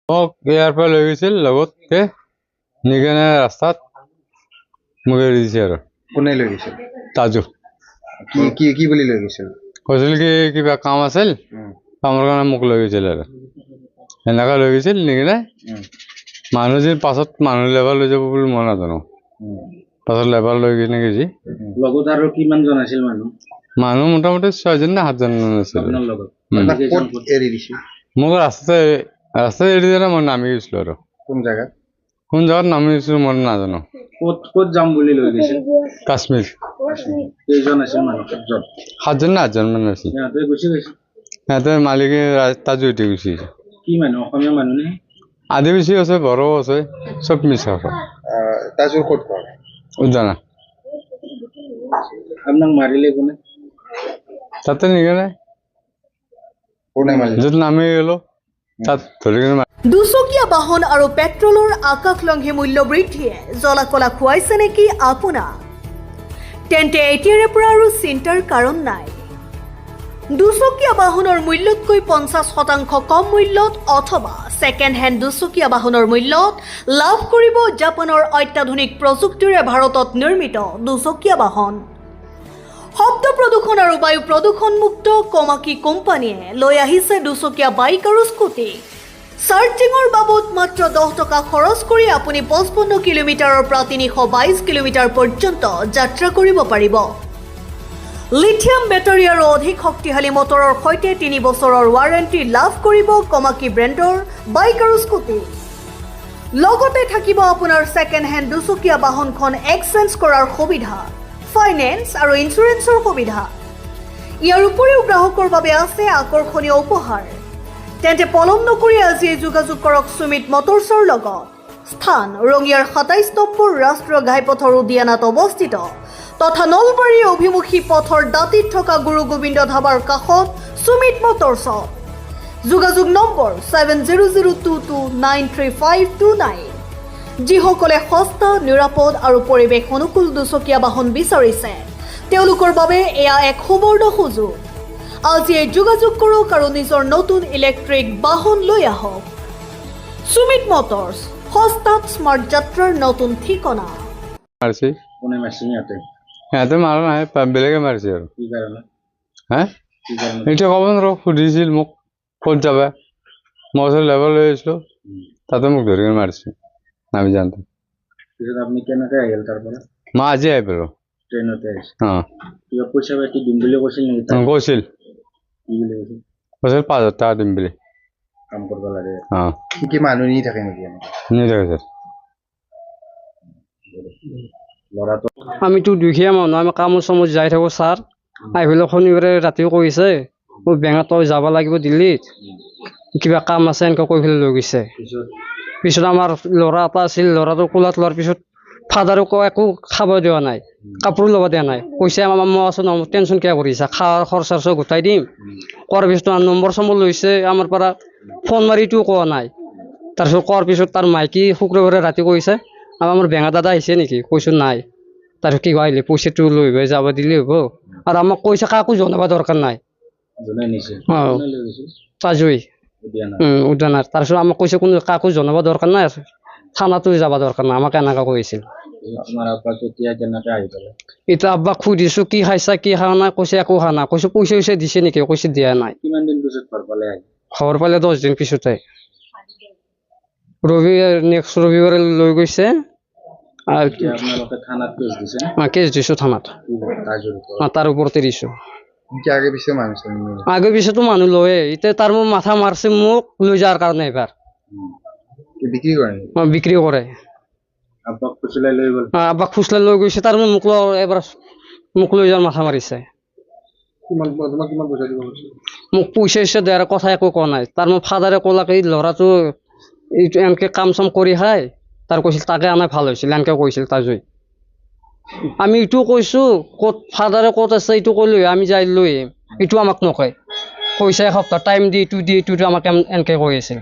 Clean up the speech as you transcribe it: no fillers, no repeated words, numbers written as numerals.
মোক ইয়াৰ পৰা লৈ গৈছিল লগতে নিকেনে ৰাস্তাত মোক এৰি দিছে আৰু। কোনে লৈ গৈছিল? তাজু। কি বুলি লৈ গৈছিল? কৈছিল কি কিবা কাম আছিল, কামৰ কাৰণে মোক লৈ গৈছিল আৰু এনেকা লৈ গৈছিল নিকেনে মানুহ যে পাছত মানুহ লেবাৰ লৈ যাব বুলি মই নাজানো। পাছত লেবাৰ লৈ কিনে গৈছি। লগত আৰু কিমান জন আছিল মানুহ? মানুহ মোটামুটি 6জন না 7জন আছিল। ক'ত এৰি দিছিল? মোক ৰাস্তাতে এৰি দিলে মই নামি গৈছিলো আৰু। কোন জায়গাত? কোন জাগাত নামি গৈছিলো মই নাজানো। ক'ত যাম বুলি লৈ গৈছিল? কাশ্মীৰ। কেইজন আছিল মানুহ? 7জন না 8জন মান আছিল। সিহঁতে গুচি গৈছে। সিহঁতে মালিকে তাজু উঠি গুচি গৈছে। কি মানুহ? অসমীয়া মানুহ নে? আদিবাসী আছে, বড়ো আছে, চব মিছা আছে। তাজুৰ ক'ত ঘৰ? উজানা। আপোনাক মাৰিলে কোনে? তাতে নিকেনে কোনে মাৰিলে? য'ত নামি গ'লো তাত ধৰি কিনে দুচকীয়া বাহন আৰু পেট্ৰলৰ আকাশলংঘী মূল্য বৃদ্ধিয়ে জ্বলা-কলা খুৱাইছে নেকি আপোনাক? তেন্তে এতিয়াৰে পৰা আৰু চিন্তাৰ কাৰণ নাই। দুচকীয়া বাহনৰ মূল্যতকৈ 50% কম মূল্যত অথবা ছেকেণ্ড হেণ্ড দুচকীয়া বাহনৰ মূল্যত লাভ কৰিব জাপানৰ অত্যাধুনিক প্ৰযুক্তিৰে ভাৰতত নিৰ্মিত দুচকীয়া বাহন। শব্দ প্ৰদূষণ আৰু বায়ু প্ৰদূষণমুক্ত কমাকি কোম্পানীয়ে লৈ আহিছে দুচকীয়া বাইক আৰু স্কুটি। চাৰ্জিঙৰ বাবদ মাত্ৰ 10 টকা খৰচ কৰি আপুনি 55 কিলোমিটাৰৰ পৰা 322 কিলোমিটাৰ পৰ্যন্ত যাত্ৰা কৰিব পাৰিব। লিথিয়াম বেটাৰী আৰু অধিক শক্তিশালী মটৰৰ সৈতে 3 বছৰৰ ৱাৰেণ্টি লাভ কৰিব কমাকি ব্ৰেণ্ডৰ বাইক আৰু স্কুটি। লগতে থাকিব আপোনাৰ ছেকেণ্ড হেণ্ড দুচকীয়া বাহনখন এক্সচেঞ্জ কৰাৰ সুবিধা, ফাইনেন্স আৰু ইঞ্চুৰেঞ্চৰ সুবিধা। ইয়াৰ উপৰিও গ্ৰাহকৰ বাবে আছে আকৰ্ষণীয় উপহাৰ। তেন্তে পলম নকৰি আজিয়ে যোগাযোগ কৰক সুমিত মটৰ্ছৰ লগত। স্থান ৰঙিয়াৰ 27 নম্বৰ ৰাষ্ট্ৰীয় ঘাইপথৰ উদ্যানত অৱস্থিত তথা নলবাৰী অভিমুখী পথৰ দাঁতিত থকা গুৰু গোবিন্দ ধাবাৰ কাষত সুমিত মটৰ্ছত। যোগাযোগ নম্বৰ 7002293529। যিসকলে সস্তা, নিৰাপদ আৰু পৰিৱেশ অনুকূল দুচকীয়া বাহন বিচাৰিছে তেওঁলোকৰ বাবে এয়া এক সুবৰ্ণ সুযোগ। আজিয়ে যোগাযোগ কৰক আৰু নিজৰ নতুন ইলেক্ট্ৰিক বাহন লৈ আহক। সুমিত মটৰ্ছ, সস্তাত স্মাৰ্ট যাত্ৰাৰ নতুন ঠিকনা। মাৰিছে। কোনে মাৰিছে? সিহঁতে মাৰা নাই, বেলেগে মাৰিছে আৰু। কি কাৰণে? হা কি কাৰণে? এতিয়া ক'ব নোৱাৰো। সুধিছিল মোক ক'ত যাবা, মই ওচৰত লেবাৰ লৈ আহিছিলো, তাতে মোক ধৰি কিনে মাৰিছে নামি যাওঁতে। পিছত আপুনি কেনেকৈ আহিল তাৰ পৰা? মই আজি আহি পালো। ট্ৰেইনতে আহিছে? কিবা পইচা পাতি দিম বুলি কৈছিল নেকি? কৈছিল কি বুলি কৈছিল? 5,000 টকা দিম বুলি। কাম কৰিব লাগে? কি মানুহ নি থাকে নেকি? নিদিয়ে ল'ৰাটো আমিতো দুখীয়া মানুহ, আমি কামত চামত যাই থাকোঁ ছাৰ। আহি পেলাই শনিবাৰে ৰাতিও কৈছে মোৰ বেঙাত তই যাব লাগিব দিল্লীত, কিবা কাম আছে এনেকৈ কৈ পেলাই লৈ গৈছে। পিছত আমাৰ ল'ৰা এটা আছিল, ল'ৰাটো কোলাত লোৱাৰ পিছত ফাদাৰক একো খাব দিয়া নাই, কাপোৰ ল'ব দিয়া নাই। কৈছে মই আছোঁ ন, টেনশ্যন কিয় কৰিছা, খোৱাৰ খৰচা গোটাই দিম। কোৱাৰ পিছত নম্বৰ চম্বৰ লৈছে আমাৰ পৰা, ফোন মাৰিটো কোৱা নাই। তাৰপিছত কোৱাৰ পিছত তাৰ মাইকী শুক্ৰবাৰে ৰাতি কৈছে আমাৰ বেঙা দাদা আহিছে নেকি? কৈছোঁ নাই। তাৰপিছত কি আহিলে পইচাটো লৈ গৈ যাব দিলে হ'ব। আৰু আমাক কৈছে কাকো জনাব দৰকাৰ নাই। তাজুই উদ্যানাৰ। তাৰপিছত আমাক কৈছে কোনো কাকো জনাব দৰকাৰ নাই, থানাতো যাব দৰকাৰ নাই, আমাক এনেকুৱা কৈছিল। এতিয়া আব্বাক সুধিছো কি খাইছা কি খোৱা নাই, কৈছে একো খোৱা নাই। কৈছো পইচা চইচা দিছে নেকি? কৈছে দিয়া নাই। কিমান দিন পিছত ঘৰ পালে? খবৰ পালে 10 দিন পিছতে। নেক্সট ৰবিবাৰে লৈ গৈছে। কেছ দিছো থানাত, তাৰ ওপৰতে দিছো। আগে পিছেতো মানুহ লয়ে, এতিয়া তাৰ মোৰ মাথা মাৰছে মোক লৈ যোৱাৰ কাৰণে। এবাৰ বিক্ৰী কৰে। আব্বাক ফুচলাই লৈ গৈছে, তাৰ মোক এবাৰ মোক লৈ যোৱাৰ মাথা মাৰিছে। মোক পইচা চইচা দিয়াৰ কথা একো কোৱা নাই। তাৰ মোৰ ফাদাৰে ক'লাক এই ল'ৰাটো এইটো এনেকে কাম চাম কৰি খায়, তাৰ কৈছিল তাকে আনাই ভাল হৈছিল, এনেকে কৈছিল তাজুই। আমি এইটো কৈছো ক'ত ফাদাৰে ক'ত আছে এইটো ক'লো, আমি যাই লৈ আহিম, এইটো আমাক নকয়। পইচা এসপ্তাহ টাইম দি এইটো আমাক এনেকে কৈ আছিল।